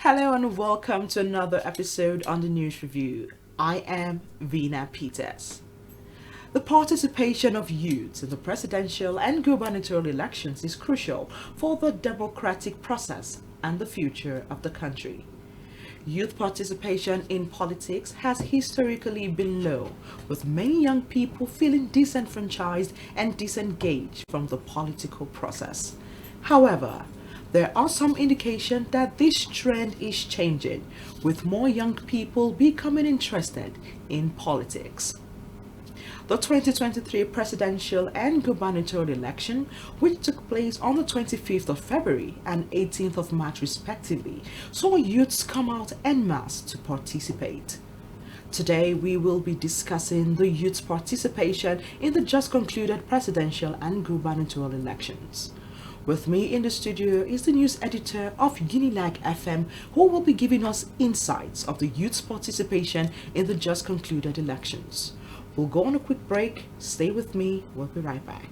Hello and welcome to another episode on the News Review. I am Vina Peters. The participation of youths in the presidential and gubernatorial elections is crucial for the democratic process and the future of the country. Youth participation in politics has historically been low, with many young people feeling disenfranchised and disengaged from the political process. However, there are some indications that this trend is changing, with more young people becoming interested in politics. The 2023 presidential and gubernatorial election, which took place on the 25th of February and 18th of March respectively, saw youths come out en masse to participate. Today, we will be discussing the youth's participation in the just concluded presidential and gubernatorial elections. With me in the studio is the news editor of Unilag FM, who will be giving us insights of the youth's participation in the just concluded elections. We'll go on a quick break. Stay with me. We'll be right back.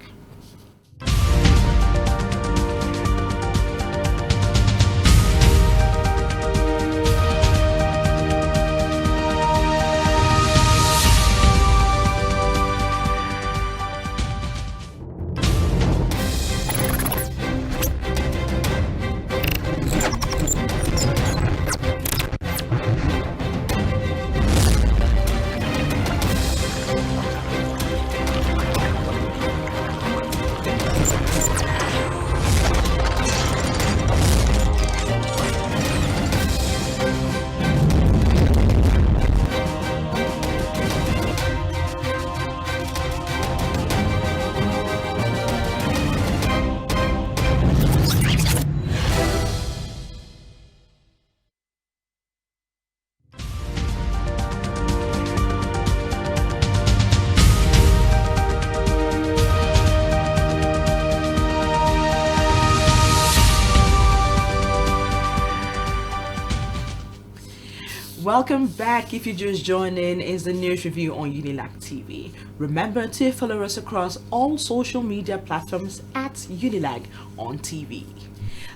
Welcome back. If you just joined in, is the news review on Unilag TV. Remember to follow us across all social media platforms at Unilag on TV.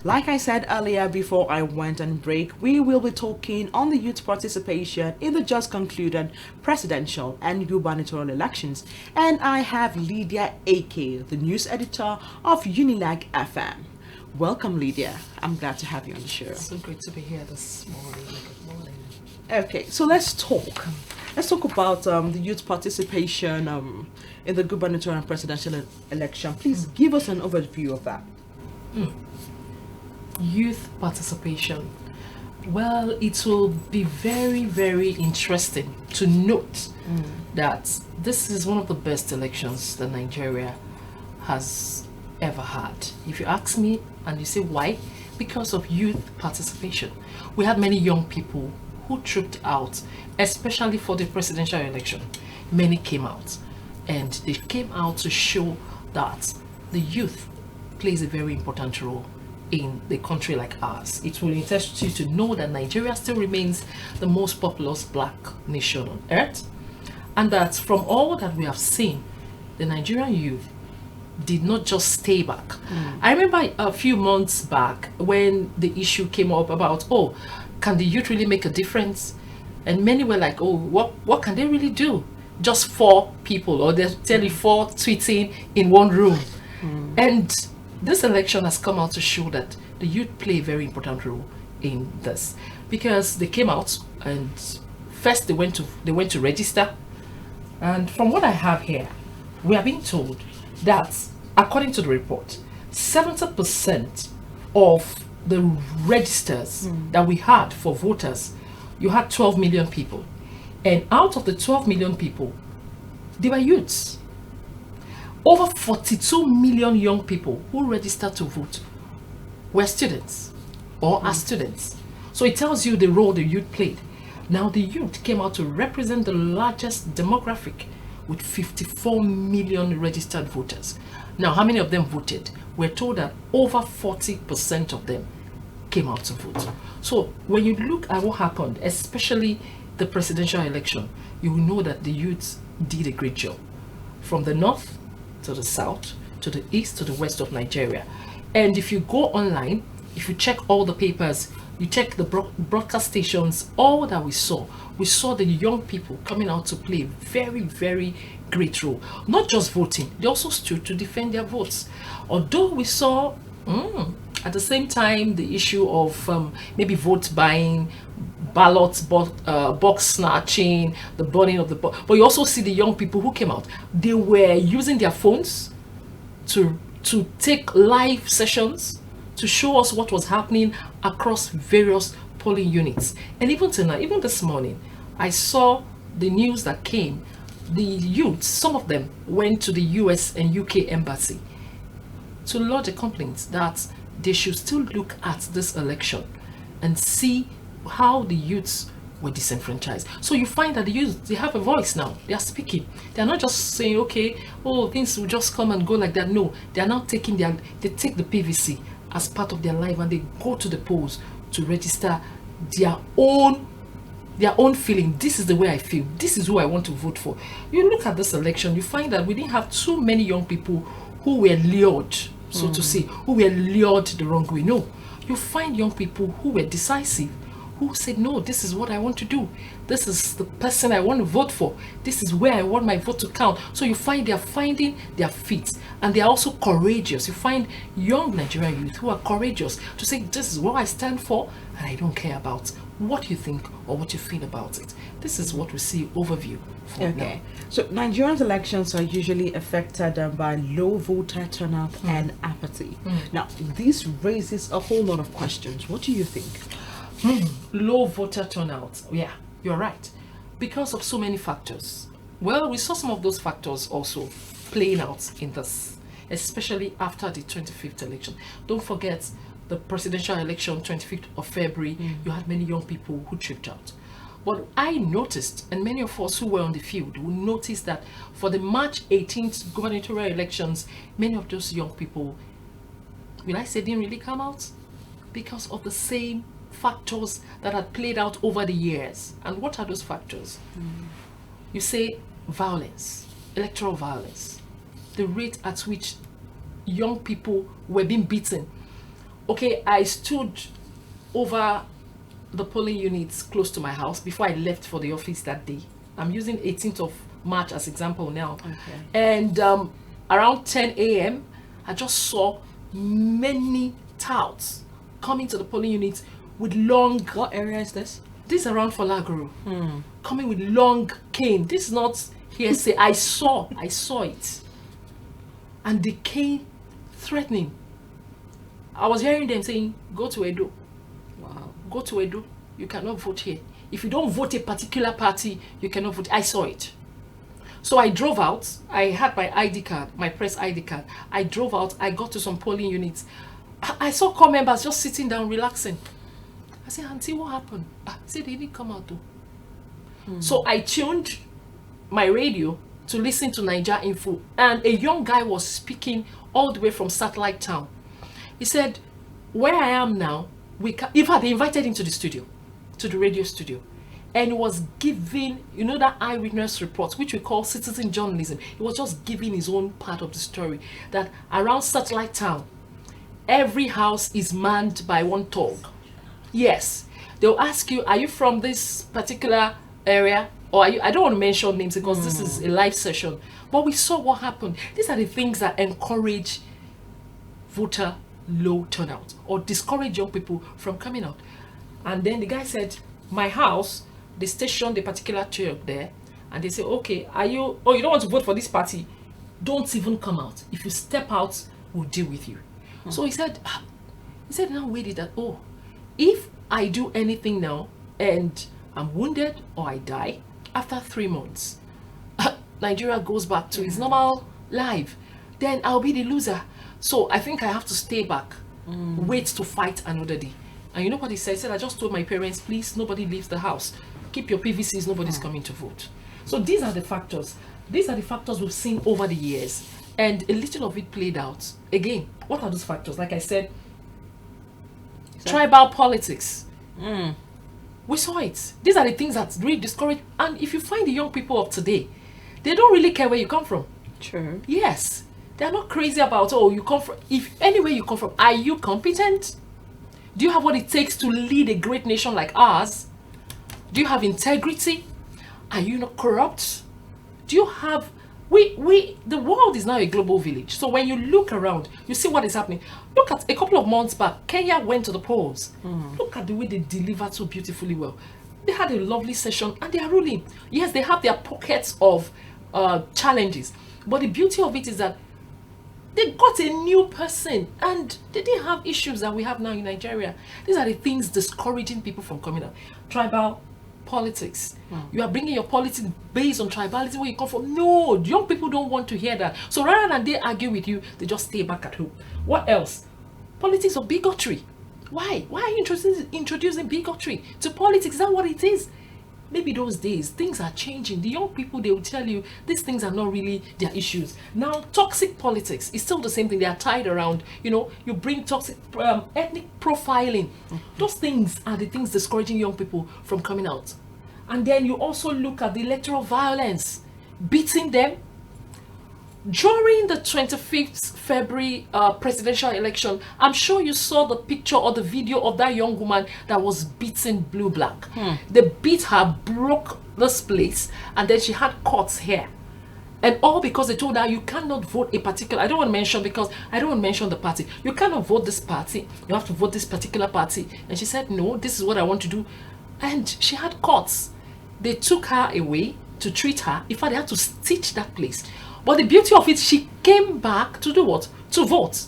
Like I said earlier before I went on break, we will be talking on the youth participation in the just concluded presidential and gubernatorial elections. And I have Lydia AK, the news editor of Unilag FM. Welcome, Lydia. I'm glad to have you on the show. So great to be here this morning. Good morning. Okay, so let's talk. Let's talk about the youth participation in the gubernatorial and presidential election. Please give us an overview of that. Youth participation. Well, it will be very, very interesting to note that this is one of the best elections that Nigeria has ever had. If you ask me and you say why, because of youth participation. We had many young people who trooped out, especially for the presidential election. Many came out, and they came out to show that the youth plays a very important role in the country like ours. It will interest you to know that Nigeria still remains the most populous black nation on earth, and that from all that we have seen, the Nigerian youth did not just stay back. I remember a few months back when the issue came up about, can the youth really make a difference? And many were like, what can they really do? Just 4 people, or they're telling 4 tweeting in one room. And this election has come out to show that the youth play a very important role in this, because they came out and first they went to register. And from what I have here, we are being told that according to the report, 70% of the registers that we had for voters, you had 12 million people, and out of the 12 million people, they were youths. Over 42 million young people who registered to vote were students or are students. So it tells you the role the youth played. Now the youth came out to represent the largest demographic with 54 million registered voters. Now, how many of them voted? We're told that over 40% of them came out to vote. So when you look at what happened, especially the presidential election, you will know that the youths did a great job. From the north to the south, to the east, to the west of Nigeria. And if you go online, if you check all the papers, You check the broadcast stations, all that we saw the young people coming out to play a very, very great role. Not just voting, they also stood to defend their votes. Although we saw at the same time the issue of maybe vote buying, ballots, box snatching, the burning of the box. But you also see the young people who came out. They were using their phones to take live sessions to show us what was happening across various polling units. And even tonight, even this morning, I saw the news that came. The youths, some of them went to the US and UK embassy to lodge a complaint that they should still look at this election and see how the youths were disenfranchised. So you find that the youth, they have a voice now. They are speaking. They are not just saying, okay, oh, things will just come and go like that. No, they are now taking they take the PVC as part of their life, and they go to the polls to register their own feeling. This is the way I feel. This is who I want to vote for. You look at this election, you find that we didn't have too many young people who were lured, so to say, who were lured the wrong way. No, you find young people who were decisive, who said, no, this is what I want to do. This is the person I want to vote for. This is where I want my vote to count. So you find they're finding their feet, and they're also courageous. You find young Nigerian youth who are courageous to say, this is what I stand for, and I don't care about what you think or what you feel about it. This is what we see overview for now. So Nigerian elections are usually affected by low voter turnout and apathy. Now, this raises a whole lot of questions. What do you think? Low voter turnout. Yeah, you're right. Because of so many factors. Well, we saw some of those factors also playing out in this, especially after the 25th election. Don't forget the presidential election, 25th of February, you had many young people who tripped out. But I noticed, and many of us who were on the field will notice that for the March 18th gubernatorial elections, many of those young people, will I say, didn't really come out because of the same factors that had played out over the years. And what are those factors? You say violence, electoral violence, the rate at which young people were being beaten. Okay, I stood over the polling units close to my house before I left for the office that day. I'm using 18th of March as example now. Okay. And around 10 a.m., I just saw many touts coming to the polling units with long... What area is this? This is around Folaguru. Coming with long cane. This is not hearsay. I saw it. And the cane threatening. I was hearing them saying, go to Edo. Wow. Go to Edo. You cannot vote here. If you don't vote a particular party, you cannot vote. I saw it. So I drove out. I had my ID card, my press ID card. I drove out. I got to some polling units. I saw core members just sitting down, relaxing. I said, Auntie, what happened? I said, they didn't come out though. So I tuned my radio to listen to Niger Info. And a young guy was speaking all the way from Satellite Town. He said, where I am now, in fact, they invited him to the studio, to the radio studio. And he was giving, you know, that eyewitness report, which we call citizen journalism. He was just giving his own part of the story. That around Satellite Town, every house is manned by one thug. Yes. They'll ask you, are you from this particular area? Or are you, I don't want to mention names because this is a live session. But we saw what happened. These are the things that encourage voter low turnout or discourage young people from coming out. And then the guy said, my house, they stationed a particular church there, and they say, okay, you don't want to vote for this party? Don't even come out. If you step out, we'll deal with you. So he said now wait it that, oh, if I do anything now and I'm wounded or I die after 3 months, Nigeria goes back to its normal life, then I'll be the loser. So I think I have to stay back, wait to fight another day. And you know what he said? He said, I just told my parents, please, nobody leaves the house. Keep your PVCs, nobody's coming to vote. So these are the factors. These are the factors we've seen over the years. And a little of it played out. Again, what are those factors? Like I said, tribal politics. We saw it. These are the things that really discourage. And if you find the young people of today, they don't really care where you come from. True. Yes. They're not crazy about, oh, you come from, if anywhere you come from, are you competent? Do you have what it takes to lead a great nation like ours? Do you have integrity? Are you not corrupt? Do you have the world is now a global village. So when you look around, you see what is happening. Look at a couple of months back, Kenya went to the polls. Look at the way they delivered so beautifully well. They had a lovely session and they are ruling. Yes, they have their pockets of challenges, but the beauty of it is that they got a new person and they didn't have issues that we have now in Nigeria. These are the things discouraging people from coming out. Tribal politics. You are bringing your politics based on tribalism, where you come from. No, young people don't want to hear that. So rather than they argue with you, they just stay back at home. What else? Politics of bigotry. Why? Why are you introducing bigotry to politics? Is that what it is? Maybe those days, things are changing. The young people, they will tell you these things are not really their issues. Now, toxic politics is still the same thing. They are tied around, you bring toxic ethnic profiling. Those things are the things discouraging young people from coming out. And then you also look at the electoral violence, beating them. During the 25th February presidential election, I'm sure you saw the picture or the video of that young woman that was beaten blue black. They beat her, broke this place, and then she had cuts here. And all because they told her you cannot vote a particular, I don't want to mention because I don't want to mention the party. You cannot vote this party, you have to vote this particular party. And she said, no, this is what I want to do. And she had cuts. They took her away to treat her. In fact, they had to stitch that place. But the beauty of it, she came back to do what? To vote.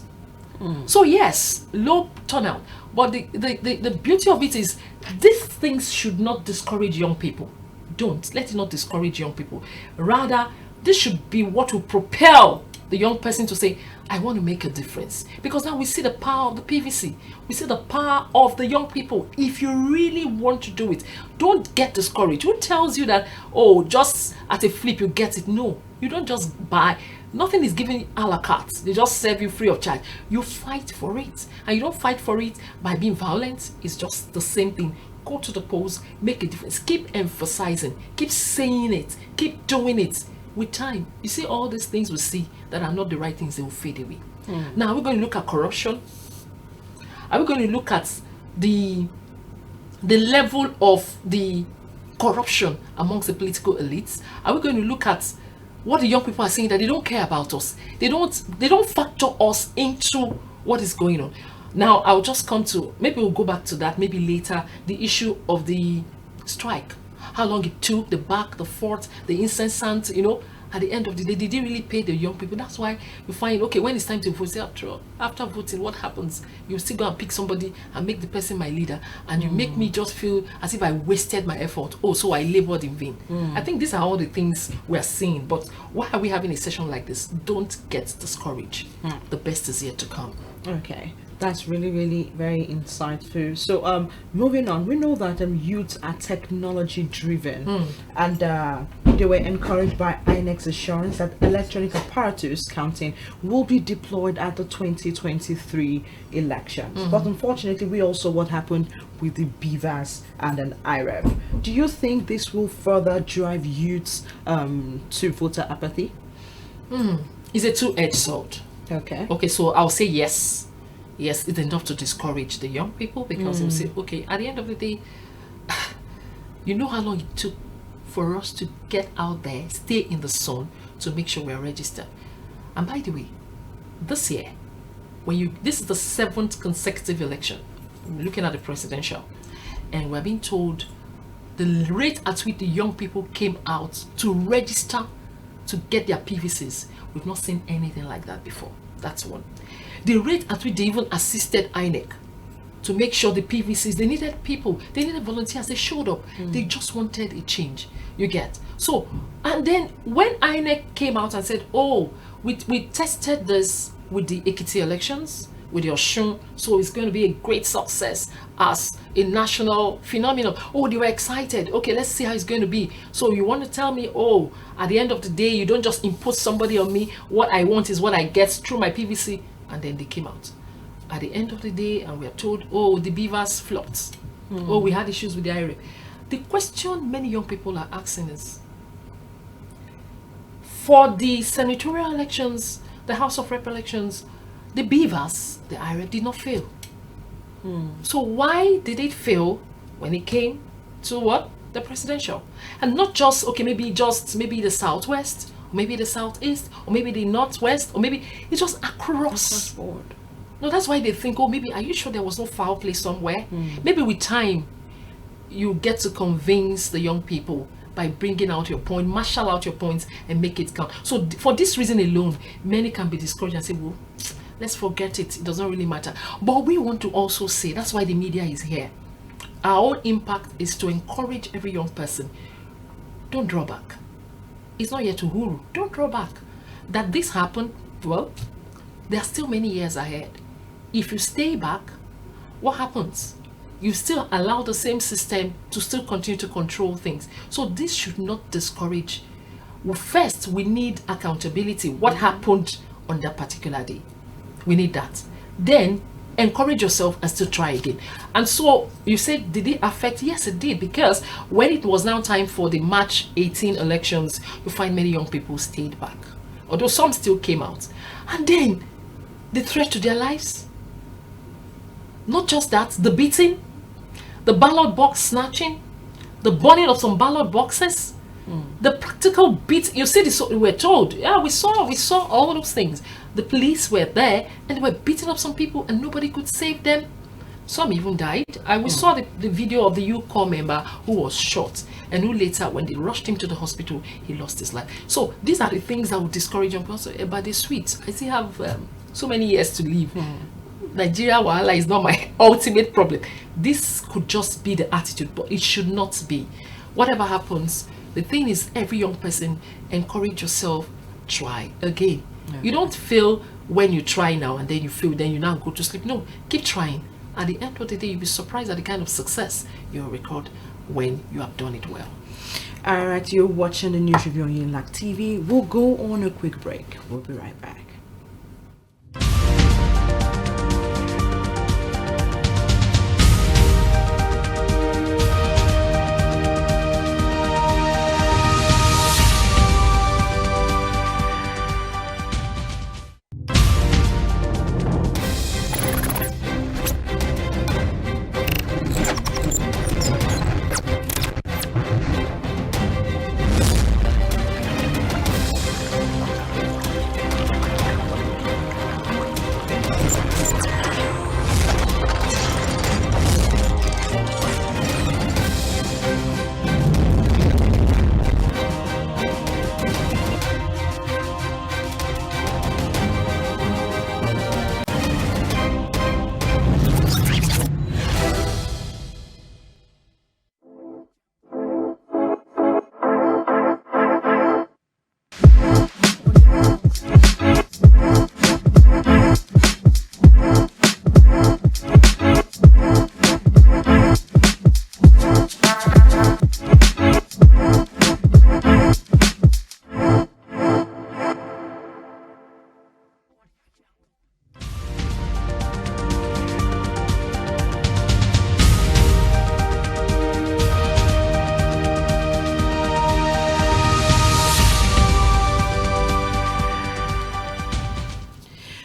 So yes, low turnout. But the beauty of it is these things should not discourage young people. Don't. Let it not discourage young people. Rather, this should be what will propel the young person to say, I want to make a difference. Because now we see the power of the PVC. We see the power of the young people. If you really want to do it, don't get discouraged. Who tells you that, oh, just at a flip you get it? No, you don't just buy. Nothing is given a la carte. They just serve you free of charge. You fight for it. And you don't fight for it by being violent. It's just the same thing. Go to the polls, make a difference. Keep emphasizing. Keep saying it. Keep doing it. With time, you see all these things we see that are not the right things, they will fade away. Now, we're going to look at corruption. Are we going to look at the level of the corruption amongst the political elites? Are we going to look at what the young people are saying, that they don't care about us? They don't factor us into what is going on. Now, I'll just come to, maybe we'll go back to that maybe later, the issue of the strike. How long it took, the back, the forth, the incessant, at the end of the day, they didn't really pay the young people. That's why you find, okay, when it's time to vote, after voting, what happens? You still go and pick somebody and make the person my leader, and you make me just feel as if I wasted my effort. Oh, so I labored in vain. I think these are all the things we're seeing. But why are we having a session like this? Don't get discouraged. The best is yet to come. Okay. That's really, really very insightful. So, moving on, we know that youths are technology driven, and they were encouraged by INEC's assurance that electronic apparatus counting will be deployed at the 2023 elections. But unfortunately, we also what happened with the BVAS and an IREV. Do you think this will further drive youths to voter apathy? It's a two-edged sword. Okay, so I'll say yes. Yes, it's enough to discourage the young people, because they'll say, okay, at the end of the day, you know how long it took for us to get out there, stay in the zone to make sure we're registered. And by the way, this year, this is the 7th consecutive election, looking at the presidential, and we're being told the rate at which the young people came out to register to get their PVCs, we've not seen anything like that before. That's one. The rate at which they even assisted INEC to make sure the PVCs, they needed people, they needed volunteers, they showed up. They just wanted a change, you get. So, and then when INEC came out and said, oh, we tested this with the Ekiti elections, with your Osun, so it's going to be a great success as a national phenomenon. Oh, they were excited. Okay, let's see how it's going to be. So you want to tell me, oh, at the end of the day, you don't just impose somebody on me. What I want is what I get through my PVC. And then they came out at the end of the day, and we are told, oh, the BVAS flopped. Oh, we had issues with the IRA. The question many young people are asking is, for the senatorial elections, the House of Rep elections, the BVAS, the IRA did not fail. So why did it fail when it came to what? The presidential? And not just, okay, maybe the Southwest, or maybe the Southeast, or maybe the Northwest, or maybe it's just across board. No, that's why they think, oh, maybe, are you sure there was no foul play somewhere? Maybe with time, you get to convince the young people by bringing out your point, marshal out your points, and make it count. So for this reason alone, many can be discouraged and say, well, let's forget it. It doesn't really matter. But we want to also say, that's why the media is here. Our own impact is to encourage every young person. Don't draw back. It's not yet to huru. Don't draw back. That this happened, well, there are still many years ahead. If you stay back, what happens? You still allow the same system to still continue to control things. So this should not discourage. Well, first, we need accountability. What happened on that particular day? We need that. Then encourage yourself and still try again. And so you said, did it affect? Yes, it did, because when it was now time for the March 18 elections, you find many young people stayed back, although some still came out. And then the threat to their lives. Not just that, the beating, the ballot box snatching, the burning of some ballot boxes, the practical beat. You see, this, we were told, yeah, we saw all those things. The police were there and they were beating up some people and nobody could save them. Some even died. We saw the video of the UCOR member who was shot and who later, when they rushed him to the hospital, he lost his life. So these are the things that would discourage young people. So, but they're sweet. I still have so many years to live. Nigeria wahala is not my ultimate problem. This could just be the attitude, but it should not be. Whatever happens, the thing is, every young person, encourage yourself, try again. You don't fail when you try now and then you fail, then you now go to sleep. No, keep trying. At the end of the day, you'll be surprised at the kind of success you'll record when you have done it well. All right, you're watching the news review on UNILAG TV. We'll go on a quick break. We'll be right back.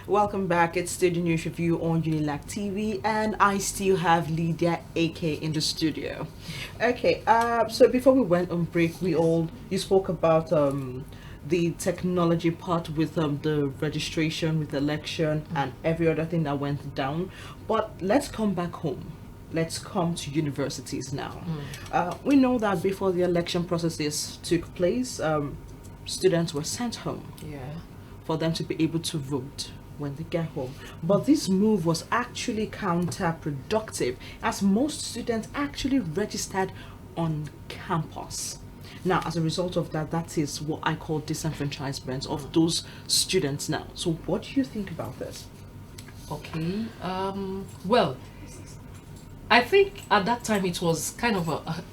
Welcome back. It's still the news review on UNILAG TV, and I still have Lydia AK in the studio. Okay, so before we went on break, you spoke about the technology part with the registration, with the election, and every other thing that went down. But let's come back home. Let's come to universities now. We know that before the election processes took place, students were sent home for them to be able to vote when they get home. But this move was actually counterproductive, as most students actually registered on campus. Now, as a result of that, that is what I call disenfranchisement of those students now. So what do you think about this? Okay, well, I think at that time it was kind of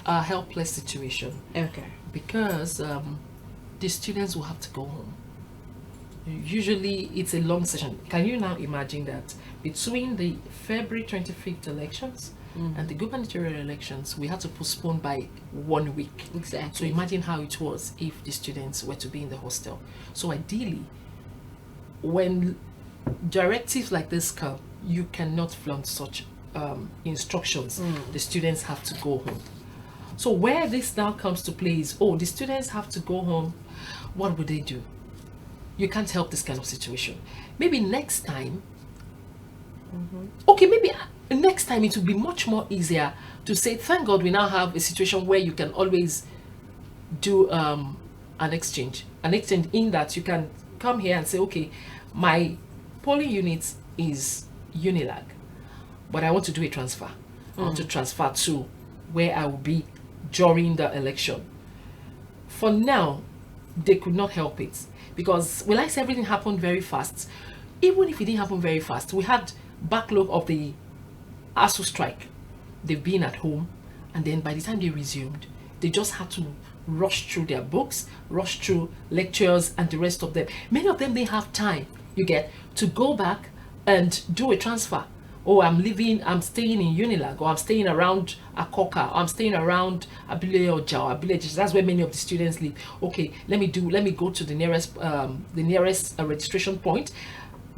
a helpless situation. Okay. Because the students will have to go home. Usually it's a long session. Can you now imagine that between the February 25th elections and the gubernatorial elections, we had to postpone by 1 week. Exactly. So imagine how it was if the students were to be in the hostel. So ideally, when directives like this come, you cannot flaunt such instructions, the students have to go home. So where this now comes to play is, the students have to go home. What would they do? You can't help this kind of situation. Maybe next time, maybe next time it will be much more easier to say, thank God we now have a situation where you can always do an exchange in that you can come here and say, okay, my polling unit is Unilag, but I want to do a transfer. I want to transfer to where I will be during the election. For now, they could not help it because, well, I say everything happened very fast. Even if it didn't happen very fast, we had backlog of the ASU strike. They've been at home, and then by the time they resumed, they just had to rush through their books, rush through lectures and the rest of them. Many of them, they have time, you get, to go back and do a transfer. I'm staying in Unilag, or I'm staying around Akoka, or I'm staying around Abule or Jao, Abule. That's where many of the students live. Okay, let me go to the nearest registration point,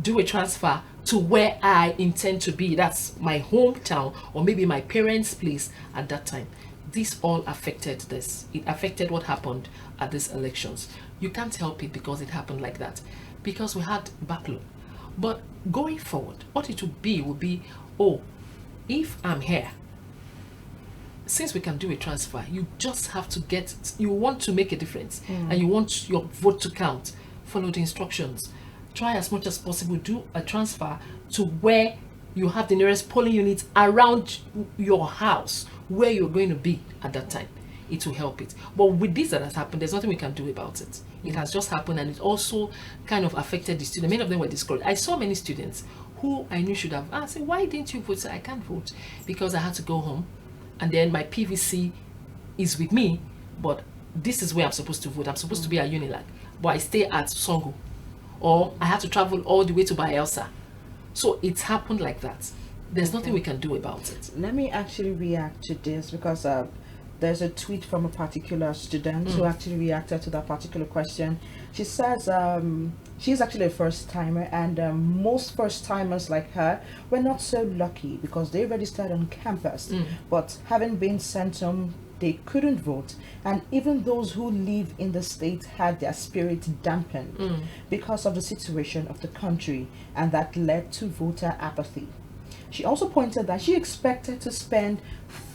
do a transfer to where I intend to be. That's my hometown, or maybe my parents' place at that time. This all affected this. It affected what happened at these elections. You can't help it because it happened like that, because we had backlog. But going forward, what it would be, if I'm here, since we can do a transfer, you just have to you want to make a difference and you want your vote to count, follow the instructions. Try as much as possible, do a transfer to where you have the nearest polling units around your house, where you're going to be at that time. It will help it. But with this that has happened, there's nothing we can do about it. It has just happened, and it also kind of affected the students. Many of them were discouraged. I saw many students who I knew should have asked, why didn't you vote? So I can't vote because I had to go home, and then my PVC is with me, but this is where I'm supposed to vote. I'm supposed to be at Unilag, but I stay at Songo, or I have to travel all the way to Bayelsa. So it's happened like that. There's nothing we can do about it. Let me actually react to this because there's a tweet from a particular student who actually reacted to that particular question. She says she's actually a first timer, and most first timers like her were not so lucky because they registered on campus, but having been sent home, they couldn't vote, and even those who live in the state had their spirit dampened because of the situation of the country, and that led to voter apathy. She also pointed that she expected to spend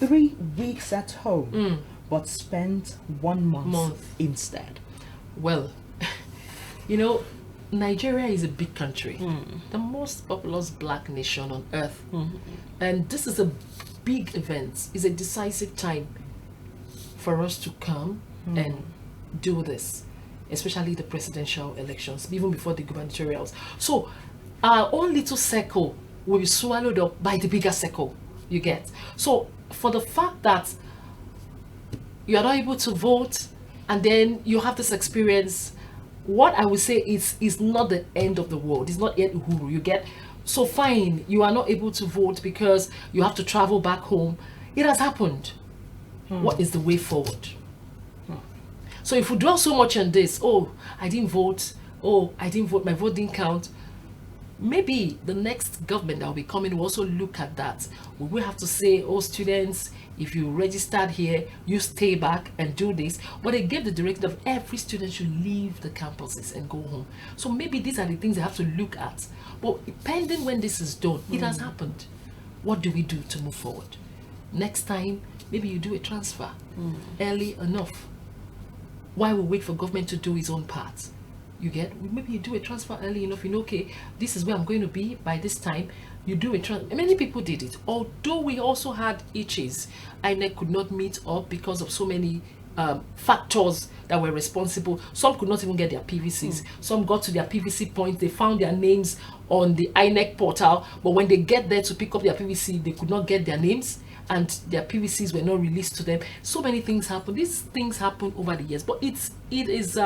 3 weeks at home, but spent 1 month instead. Well, Nigeria is a big country, the most populous black nation on earth, and this is a big event. It's a decisive time for us to come and do this, especially the presidential elections, even before the gubernatorials. So our own little circle will be swallowed up by the bigger circle, you get. So for the fact that you are not able to vote and then you have this experience, what I would say is not the end of the world. It's not yet Uhuru, you get. So fine, you are not able to vote because you have to travel back home. It has happened. What is the way forward? So if we dwell so much on this, I didn't vote, my vote didn't count, maybe the next government that will be coming will also look at that. We will have to say, students, if you registered here, you stay back and do this. But they gave the directive of every student should leave the campuses and go home. So maybe these are the things they have to look at. But pending when this is done, it has happened. What do we do to move forward? Next time, maybe you do a transfer early enough. Why we wait for government to do its own part? You get, maybe you do a transfer early enough, okay, this is where I'm going to be by this time. You do a transfer. Many people did it, although we also had itches. INEC could not meet up because of so many factors that were responsible. Some could not even get their PVCs. Some got to their PVC point, they found their names on the INEC portal, but when they get there to pick up their PVC, they could not get their names, and their PVCs were not released to them. So many things happen. These things happen over the years, but it is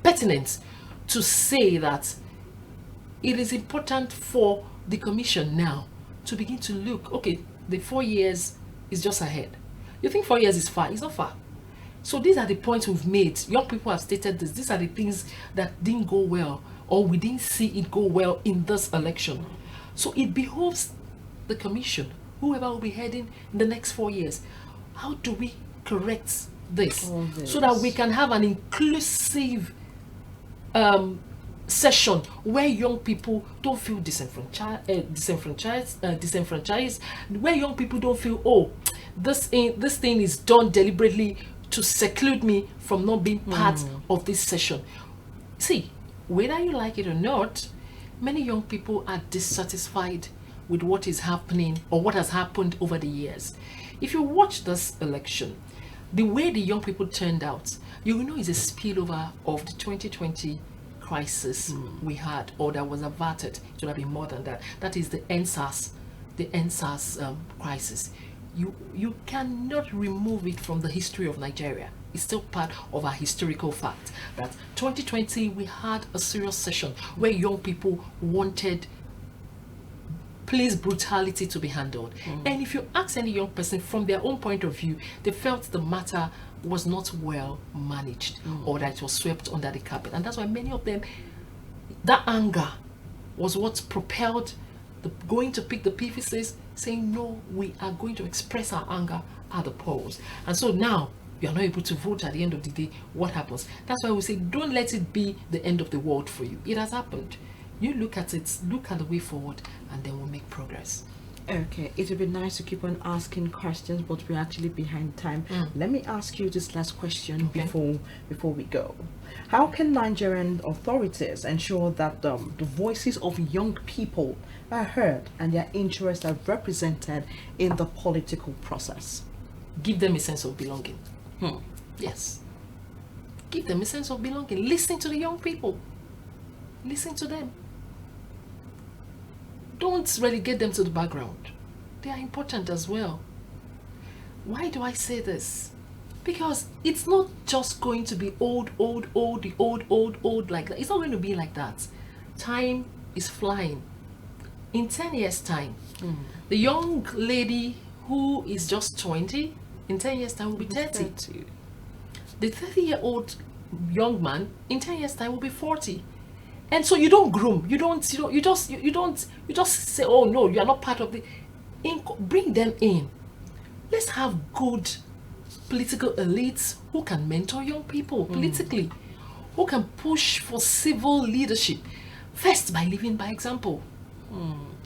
pertinent to say that it is important for the commission now to begin to look, okay, the 4 years is just ahead. You think 4 years is far? It's not far. So these are the points we've made. Young people have stated this. These are the things that didn't go well, or we didn't see it go well in this election. So it behoves the commission whoever will be heading in the next 4 years. How do we correct this All this. so that we can have an inclusive session where young people don't feel disenfranchised, where young people don't feel, oh, this thing is done deliberately to seclude me from not being part of this session. See, whether you like it or not, many young people are dissatisfied with what is happening or what has happened over the years. If you watch this election, the way the young people turned out, you will know it's a spillover of the 2020 crisis we had, or that was averted. It should have been more than that. That is the NSAS crisis. You cannot remove it from the history of Nigeria. It's still part of our historical fact that 2020 we had a serious session where young people wanted police brutality to be handled. And if you ask any young person from their own point of view, they felt the matter was not well managed or that it was swept under the carpet. And that's why many of them, that anger was what propelled going to pick the PVCs, saying, no, we are going to express our anger at the polls. And so now you are not able to vote at the end of the day. What happens? That's why we say, don't let it be the end of the world for you. It has happened. You look at it, look at the way forward, and then we'll make progress. Okay, it would be nice to keep on asking questions, but we're actually behind time. Let me ask you this last question before we go. How can Nigerian authorities ensure that the voices of young people are heard and their interests are represented in the political process? Give them a sense of belonging. Yes. Give them a sense of belonging. Listen to the young people. Listen to them. Don't relegate them to the background. They are important as well. Why do I say this? Because it's not just going to be the old like that. It's not going to be like that. Time is flying. In 10 years' time, the young lady who is just 20, in 10 years' time will be 30. The 30-year-old young man, in 10 years' time will be 40. And so you don't groom, you just say, oh no, you are not part of the, bring them in. Let's have good political elites who can mentor young people politically, who can push for civil leadership, first by living by example.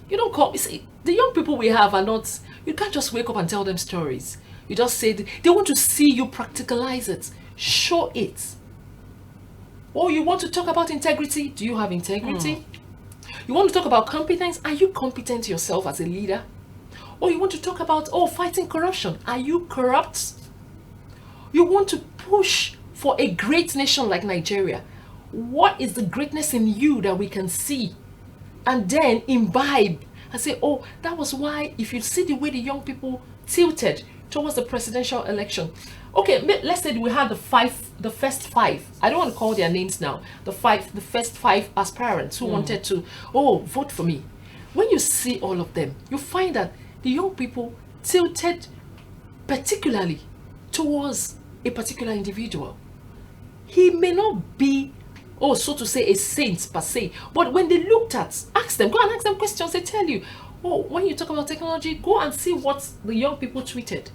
You don't call, you see, the young people we have are not, you can't just wake up and tell them stories. You just say, they want to see you practicalize it, show it. Oh, you want to talk about integrity? Do you have integrity? You want to talk about competence? Are you competent yourself as a leader? Or you want to talk about, fighting corruption? Are you corrupt? You want to push for a great nation like Nigeria. What is the greatness in you that we can see? And then imbibe and say, oh, that was why, if you see the way the young people tilted towards the presidential election. Okay, let's say we had the first five. I don't want to call their names now. The first five aspirants who wanted to, vote for me. When you see all of them, you find that the young people tilted particularly towards a particular individual. He may not be, so to say, a saint per se, but when they looked at, go and ask them questions, they tell you, when you talk about technology, go and see what the young people tweeted.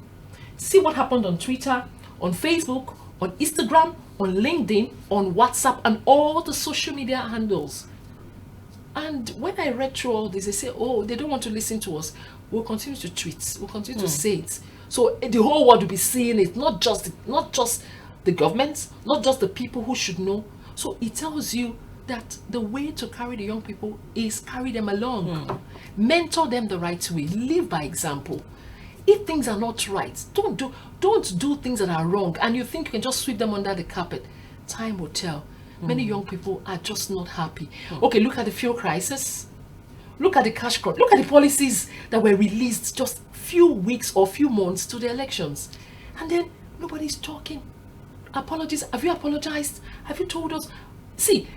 See what happened on Twitter, on Facebook, on Instagram, on LinkedIn, on WhatsApp, and all the social media handles. And when I read through all this, they say, they don't want to listen to us. We'll continue to tweet. We'll continue to say it. So the whole world will be seeing it, not just the government, not just the people who should know. So it tells you that the way to carry the young people is carry them along. Mentor them the right way. Live by example. If things are not right, don't do things that are wrong and you think you can just sweep them under the carpet. Time will tell. Many young people are just not happy. Okay, look at the fuel crisis. Look at the cash crunch. Look at the policies that were released just few weeks or few months to the elections. And then nobody's talking. Apologies. Have you apologized? Have you told us? See,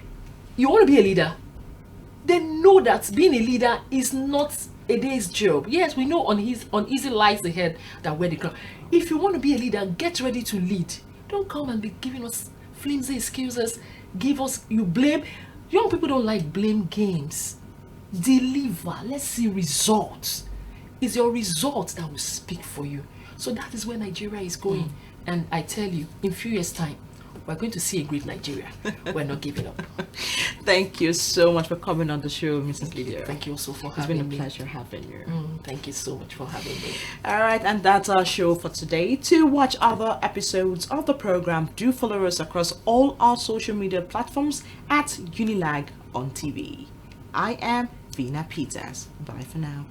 you want to be a leader. Then know that being a leader is not a day's job. Yes, we know on easy lies the head that wear the crown. If you want to be a leader, get ready to lead. Don't come and be giving us flimsy excuses. You blame. Young people don't like blame games. Deliver. Let's see results. It's your results that will speak for you. So that is where Nigeria is going. And I tell you, in a few years' time, we're going to see a great Nigeria. We're not giving up. Thank you so much for coming on the show, Mrs. Lydia. Thank you also for It's having been a me. pleasure having you. Thank you so much for having me. All right, and that's our show for today. To watch other episodes of the program, do follow us across all our social media platforms at Unilag on TV. I am Vina Peters. Bye for now.